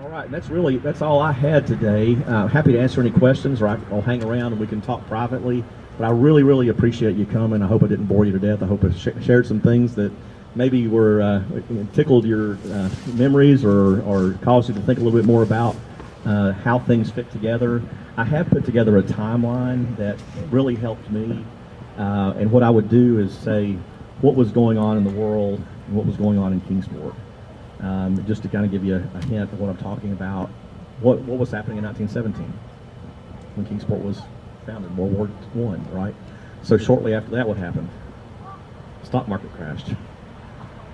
All right, that's all I had today. Happy to answer any questions, or I'll hang around and we can talk privately. But I really appreciate you coming. I hope I didn't bore you to death. I hope I shared some things that maybe were tickled your memories or caused you to think a little bit more about how things fit together. I have put together a timeline that really helped me. And what I would do is say what was going on in the world and what was going on in Kingsport. Just to kind of give you a hint of what I'm talking about. What was happening in 1917 when Kingsport was founded, World War I, right? So shortly after that, what happened? Stock market crashed.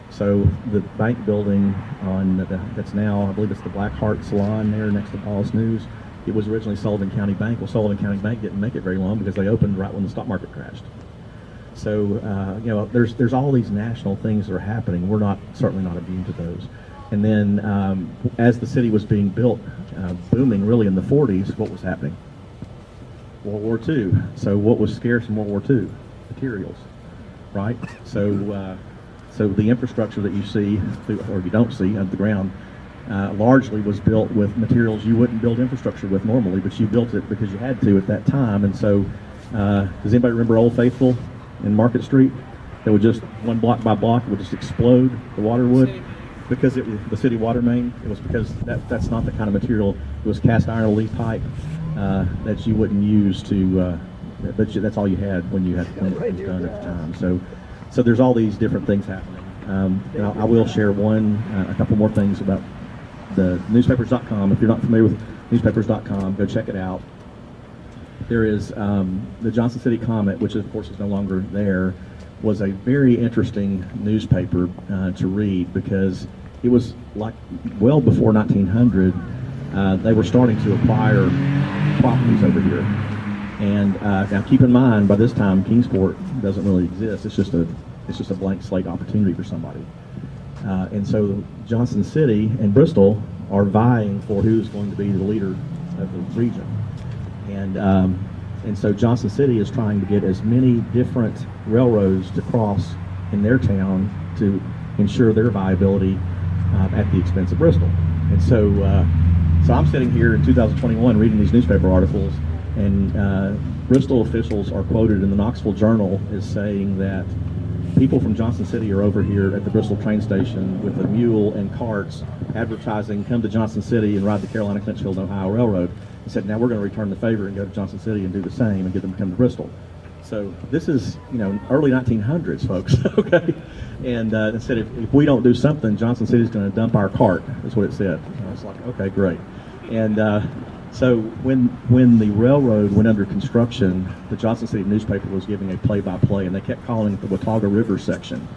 So the bank building that's now, I believe it's the Black Hart Salon there next to Paul's News, it was originally Sullivan County Bank. Well, Sullivan County Bank didn't make it very long because they opened right when the stock market crashed. So, there's all these national things that are happening. We're certainly not immune to those. And then as the city was being built, booming really in the 40s, what was happening? World War II. So what was scarce in World War II? Materials, right? So the infrastructure that you see, or you don't see under the ground, largely was built with materials you wouldn't build infrastructure with normally, but you built it because you had to at that time. And so, does anybody remember Old Faithful in Market Street? It would just, one block by block, it would just explode, the water would, because it was the city water main. It was because that's not the kind of material. It was cast iron leaf pipe that you wouldn't use to, but that's all you had when it was done at the time. So there's all these different things happening. And I will share a couple more things about the newspapers.com. If you're not familiar with newspapers.com, go check it out. There is the Johnson City Comet, which of course is no longer there, was a very interesting newspaper to read because it was like well before 1900. They were starting to acquire properties over here. And now keep in mind, by this time, Kingsport doesn't really exist. It's just a blank slate opportunity for somebody. And so Johnson City and Bristol are vying for who's going to be the leader of the region. And so Johnson City is trying to get as many different railroads to cross in their town to ensure their viability at the expense of Bristol. And so I'm sitting here in 2021 reading these newspaper articles, and Bristol officials are quoted in the Knoxville Journal as saying that people from Johnson City are over here at the Bristol train station with a mule and carts advertising, come to Johnson City and ride the Carolina, Clinchfield, Ohio Railroad. He said, now we're going to return the favor and go to Johnson City and do the same and get them to come to Bristol. So this is, early 1900s, folks, okay? And it said, if we don't do something, Johnson City's going to dump our cart. That's what it said. And I was like, okay, great. And so when the railroad went under construction, the Johnson City newspaper was giving a play-by-play, and they kept calling it the Watauga River section.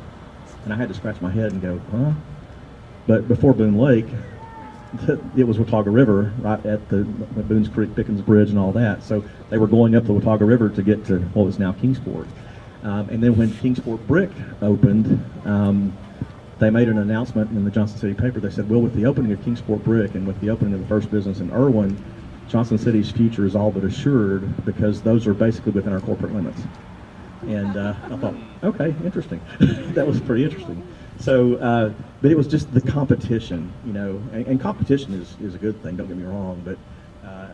And I had to scratch my head and go, huh? But before Boone Lake, it was Watauga River right at the Boone's Creek, Pickens Bridge, and all that. So they were going up the Watauga River to get to what was now Kingsport. And then when Kingsport Brick opened, they made an announcement in the Johnson City paper. They said, well, with the opening of Kingsport Brick and with the opening of the first business in Irwin, Johnson City's future is all but assured because those are basically within our corporate limits. And I thought, okay, interesting. That was pretty interesting. So, but it was just the competition, and competition is a good thing, don't get me wrong, but,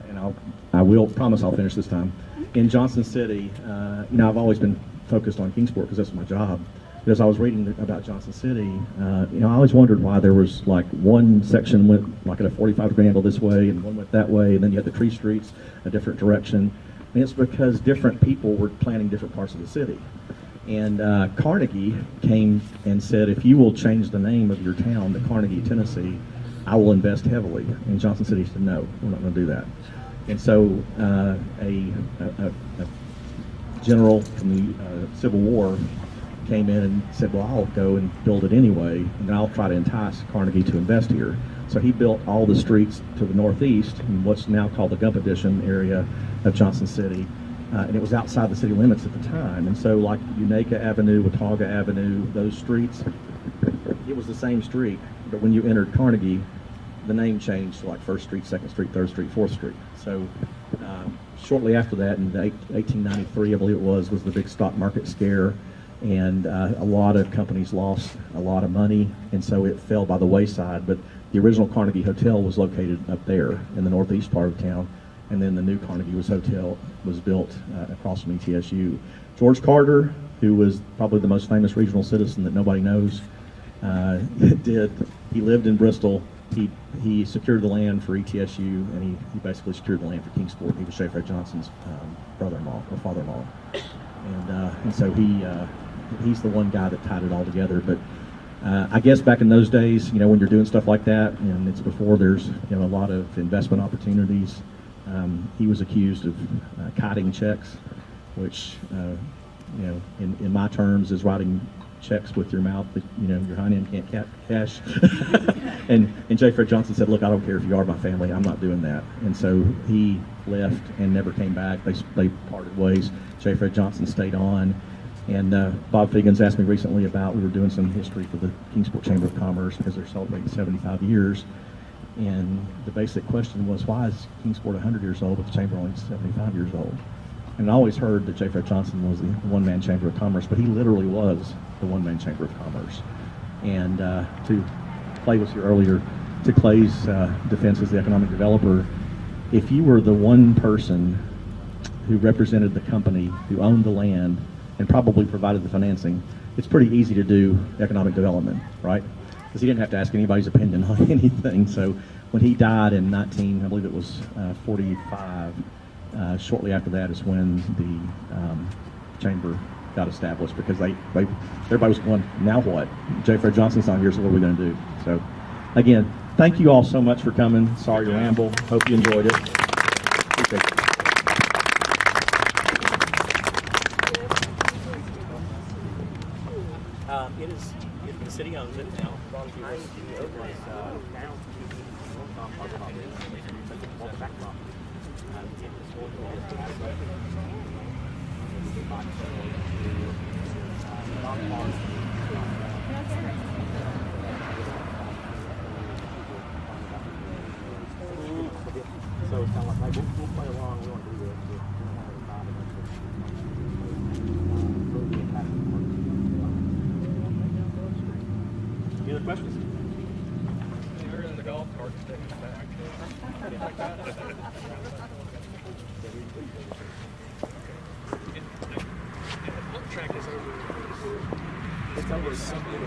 and I will promise I'll finish this time. In Johnson City, I've always been focused on Kingsport because that's my job. But as I was reading about Johnson City, I always wondered why there was like one section went like at a 45-degree angle this way and one went that way, and then you had the tree streets a different direction. And it's because different people were planning different parts of the city. And Carnegie came and said, if you will change the name of your town to Carnegie, Tennessee, I will invest heavily. And Johnson City said, no, we're not going to do that. And so a general from the Civil War came in and said, well, I'll go and build it anyway, and I'll try to entice Carnegie to invest here. So he built all the streets to the northeast in what's now called the Gump Edition area of Johnson City. And it was outside the city limits at the time. And so like Unaka Avenue, Watauga Avenue, those streets, it was the same street. But when you entered Carnegie, the name changed to like 1st Street, 2nd Street, 3rd Street, 4th Street. So shortly after that, in 1893, I believe it was the big stock market scare. And a lot of companies lost a lot of money. And so it fell by the wayside. But the original Carnegie Hotel was located up there in the northeast part of town, and then the new Carnegie Hotel was built across from ETSU. George Carter, who was probably the most famous regional citizen that nobody knows, he lived in Bristol. He secured the land for ETSU, and he basically secured the land for Kingsport. He was J. Fred Johnson's brother-in-law or father-in-law, and so he's the one guy that tied it all together. But I guess back in those days, when you're doing stuff like that, and it's before there's a lot of investment opportunities, he was accused of kiting checks, which in my terms is writing checks with your mouth that your hind end can't cash. and J. Fred Johnson said, "Look, I don't care if you are my family, I'm not doing that." And so he left and never came back. They parted ways. J. Fred Johnson stayed on. And Bob Figgins asked me recently we were doing some history for the Kingsport Chamber of Commerce because they're celebrating 75 years. And the basic question was, why is Kingsport 100 years old but the Chamber only 75 years old? And I always heard that J. Fred Johnson was the one-man Chamber of Commerce, but he literally was the one-man Chamber of Commerce. And Clay was here earlier. To Clay's defense as the economic developer, if you were the one person who represented the company, who owned the land, and probably provided the financing, it's pretty easy to do economic development, right? Because he didn't have to ask anybody's opinion on anything. So when he died in I believe it was 45, shortly after that is when the chamber got established, because everybody was going, now what? J. Fred Johnson's not here, so what are we going to do? So again, thank you all so much for coming. Sorry to ramble. Hope you enjoyed it. Appreciate it. The city owns it now. So it's kind of like, we'll play along. We want to do this. Any other questions? Where is the golf cart sticking back? The book track is over. It's over something.